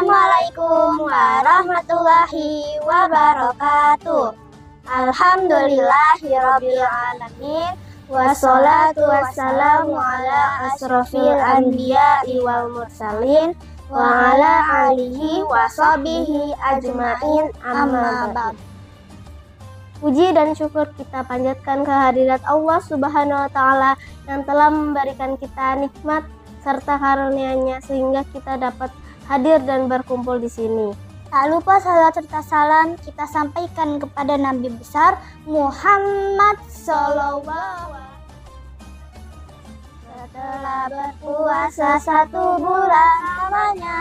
Assalamualaikum warahmatullahi wabarakatuh. Alhamdulillahirabbil alamin. Wassalatu wassalamu ala asrofil anbiya'i wal mursalin wa ala alihi wa sahbihi ajmain, amma ba'd. Puji dan syukur kita panjatkan kehadirat Allah Subhanahu wa Ta'ala yang telah memberikan kita nikmat serta karunia-Nya sehingga kita dapat hadir dan berkumpul di sini. Tak lupa salawat serta salam kita sampaikan kepada Nabi besar Muhammad sallallahu alaihi wasallam. Setelah berpuasa 1 bulan lamanya,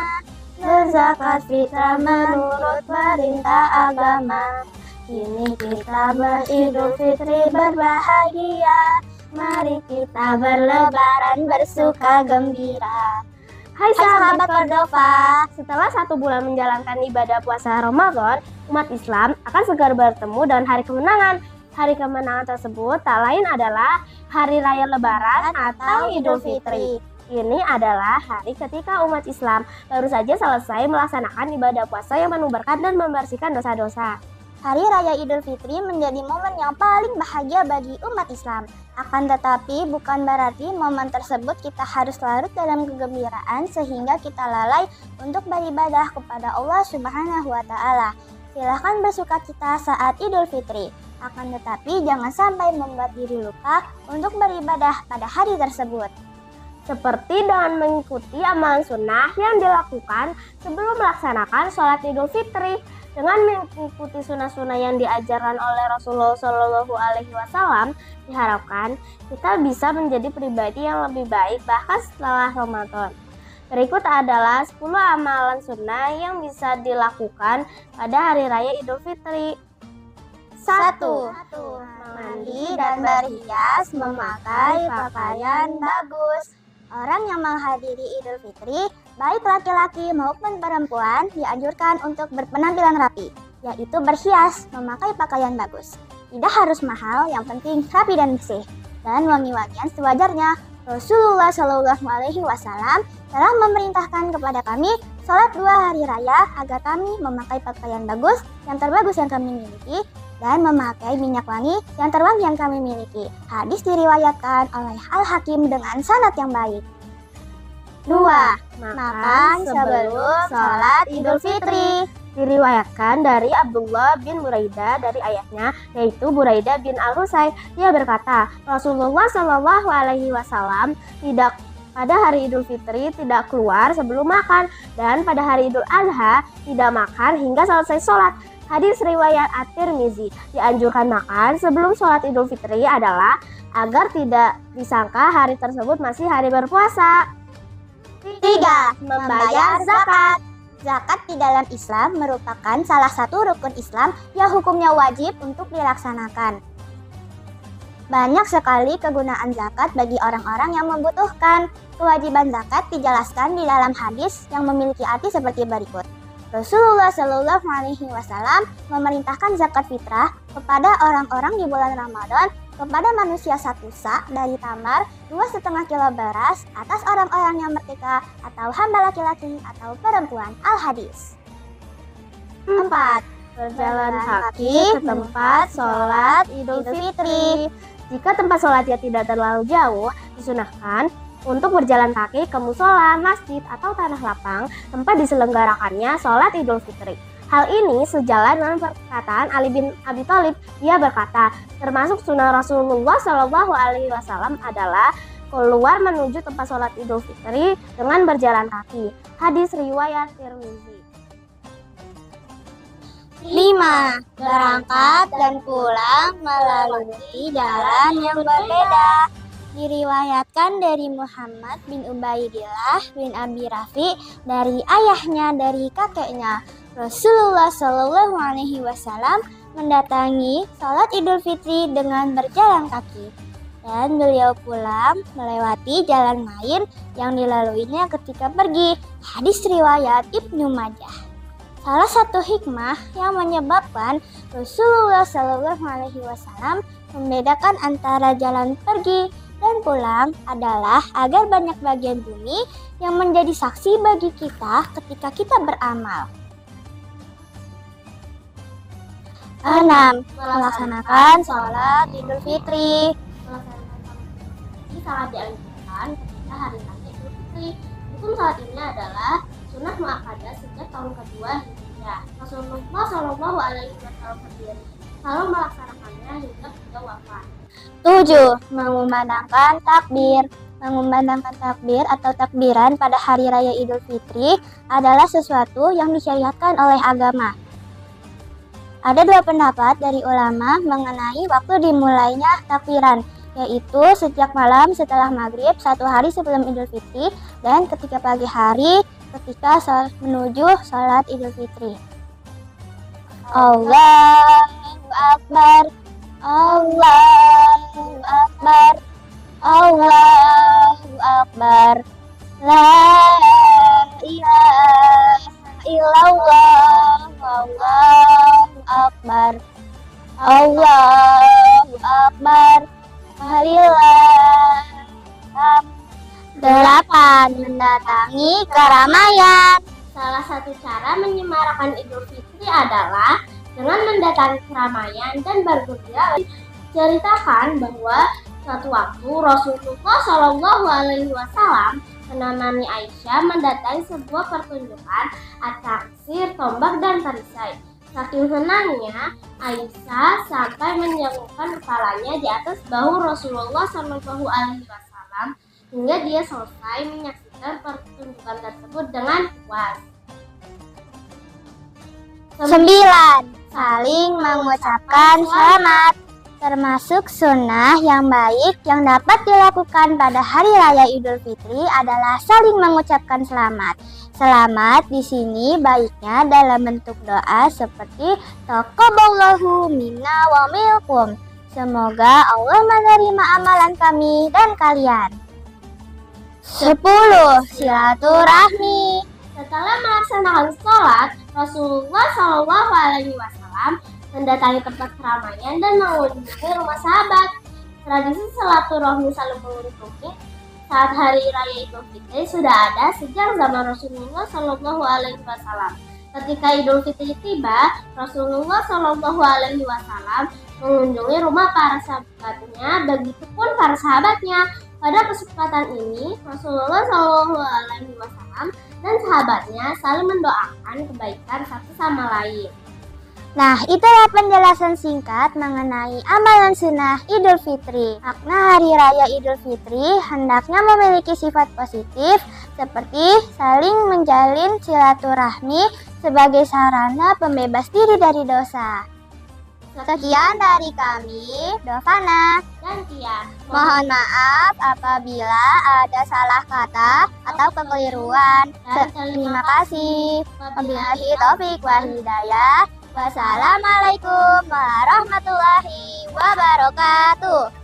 berzakat fitrah menurut perintah agama. Kini kita beridul fitri berbahagia. Mari kita berlebaran bersuka gembira. Hai sahabat Cordova, setelah 1 bulan menjalankan ibadah puasa Ramadan, umat Islam akan segera bertemu dengan hari kemenangan. Hari kemenangan tersebut tak lain adalah Hari Raya Lebaran atau Idul Fitri. Ini adalah hari ketika umat Islam baru saja selesai melaksanakan ibadah puasa yang menubarkan dan membersihkan dosa-dosa. Hari Raya Idul Fitri menjadi momen yang paling bahagia bagi umat Islam. Akan tetapi bukan berarti momen tersebut kita harus larut dalam kegembiraan sehingga kita lalai untuk beribadah kepada Allah Subhanahu wa Ta'ala. Silahkan bersukacita saat Idul Fitri. Akan tetapi jangan sampai membuat diri lupa untuk beribadah pada hari tersebut. Seperti dengan mengikuti amalan sunnah yang dilakukan sebelum melaksanakan sholat Idul Fitri. Dengan mengikuti sunnah-sunnah yang diajarkan oleh Rasulullah Shallallahu Alaihi Wasallam, diharapkan kita bisa menjadi pribadi yang lebih baik bahkan setelah Ramadan. Berikut adalah 10 amalan sunnah yang bisa dilakukan pada Hari Raya Idul Fitri. 1. Mandi dan berhias memakai pakaian bagus. Orang yang menghadiri Idul Fitri, baik laki-laki maupun perempuan, dianjurkan untuk berpenampilan rapi, yaitu berhias, memakai pakaian bagus. Tidak harus mahal, yang penting rapi dan bersih, dan wangi-wangian sewajarnya. Rasulullah Shallallahu Alaihi Wasallam telah memerintahkan kepada kami sholat 2 hari raya agar kami memakai pakaian bagus yang terbagus yang kami miliki dan memakai minyak wangi yang terwangi yang kami miliki. Hadis diriwayatkan oleh Al-Hakim dengan sanad yang baik. 2. Makan sebelum sholat Idul Fitri. Diriwayatkan dari Abdullah bin Buraidah dari ayahnya, yaitu Buraidah bin Al-Husayb. Dia berkata, Rasulullah Shallallahu Alaihi Wasallam pada hari Idul Fitri tidak keluar sebelum makan, dan pada hari Idul Adha tidak makan hingga selesai sholat. Hadis riwayat At-Tirmizi. Dianjurkan makan sebelum sholat Idul Fitri adalah agar tidak disangka hari tersebut masih hari berpuasa. 3. Membayar zakat. Zakat di dalam Islam merupakan salah satu rukun Islam yang hukumnya wajib untuk dilaksanakan. Banyak sekali kegunaan zakat bagi orang-orang yang membutuhkan. Kewajiban zakat dijelaskan di dalam hadis yang memiliki arti seperti berikut. Rasulullah Shallallahu Alaihi Wasallam memerintahkan zakat fitrah kepada orang-orang di bulan Ramadan kepada manusia 1 sa' dari tamar, 2,5 kilo beras atas orang-orang yang merdeka atau hamba laki-laki atau perempuan. Al-Hadis. 4. Berjalan kaki ke tempat sholat Idul Fitri. Jika tempat sholatnya tidak terlalu jauh, disunahkan untuk berjalan kaki ke musola, masjid, atau tanah lapang tempat diselenggarakannya sholat Idul Fitri. Hal ini sejalan dengan perkataan Ali bin Abi Thalib. Dia berkata, termasuk sunnah Rasulullah Shallallahu Alaihi Wasallam adalah keluar menuju tempat sholat Idul Fitri dengan berjalan kaki. Hadis riwayat Tirmizi. 5. Berangkat dan pulang melalui jalan yang berbeda. Diriwayatkan dari Muhammad bin Ubaidillah bin Abi Rafi dari ayahnya dari kakeknya. Rasulullah Shallallahu Alaihi Wasallam mendatangi sholat Idul Fitri dengan berjalan kaki, dan beliau pulang melewati jalan lain yang dilaluinya ketika pergi. Hadis riwayat Ibnu Majah. Salah satu hikmah yang menyebabkan Rasulullah Shallallahu Alaihi Wasallam membedakan antara jalan pergi dan pulang adalah agar banyak bagian bumi yang menjadi saksi bagi kita ketika kita beramal. 6. Melaksanakan sholat Idul Fitri. Sangat dianjurkan ketika hari raya Idul Fitri. Hukum sholat ini adalah sunnah muakkadah sejak tahun kedua Hijriah. Rasulullah Shallallahu Alaihi Wasallam sendiri selalu melaksanakannya hingga beliau wafat. 7. Mengumandangkan takbir. Mengumandangkan takbir atau takbiran pada hari raya Idul Fitri adalah sesuatu yang disyariatkan oleh agama. Ada dua pendapat dari ulama mengenai waktu dimulainya takbiran, yaitu sejak malam setelah maghrib 1 hari sebelum Idul Fitri dan ketika pagi hari ketika menuju sholat Idul Fitri. Allahu Akbar, Allahu Akbar, Allahu Akbar, La ilaha illallah, Allahu Akbar, Allahu Akbar, Walillahilhamd. 8. Mendatangi keramaian. Salah satu cara menyemarakan Idul Fitri adalah dengan mendatangi keramaian dan bergembira. Ceritakan bahwa suatu waktu Rasulullah Shallallahu Alaihi Wasallam menemani Aisyah mendatangi sebuah pertunjukan atraksi tombak dan perisai. Saking senangnya, Aisyah sampai menjangkaukan kepalanya di atas bahu Rasulullah Shallallahu Alaihi Wasallam hingga dia selesai menyaksikan pertunjukan tersebut dengan puas. 9. Saling mengucapkan selamat. Termasuk sunnah yang baik yang dapat dilakukan pada hari raya Idul Fitri adalah saling mengucapkan selamat. Selamat di sini baiknya dalam bentuk doa seperti taqabbalallahu minna wa minkum. Semoga Allah menerima amalan kami dan kalian. 10. Silaturahmi. Setelah melaksanakan sholat, Rasulullah Shallallahu Alaihi Wasallam mendatangi tempat keramaian dan mengunjungi rumah sahabat. Tradisi silaturahmi saling mengunjungi saat hari raya Idul Fitri sudah ada sejak zaman Rasulullah Shallallahu Alaihi Wasallam. Ketika Idul Fitri tiba, Rasulullah Shallallahu Alaihi Wasallam mengunjungi rumah para sahabatnya, begitupun para sahabatnya. Pada kesempatan ini, Rasulullah Shallallahu Alaihi Wasallam dan sahabatnya saling mendoakan kebaikan satu sama lain. Nah, itulah penjelasan singkat mengenai amalan sunnah Idul Fitri. Makna hari raya Idul Fitri hendaknya memiliki sifat positif seperti saling menjalin silaturahmi sebagai sarana pembebas diri dari dosa. Sekian dari kami, Dovana dan Tia. Mohon maaf apabila ada salah kata atau kekeliruan. Terima kasih. Wabillahi taufiq wal hidayah. Wassalamualaikum warahmatullahi wabarakatuh.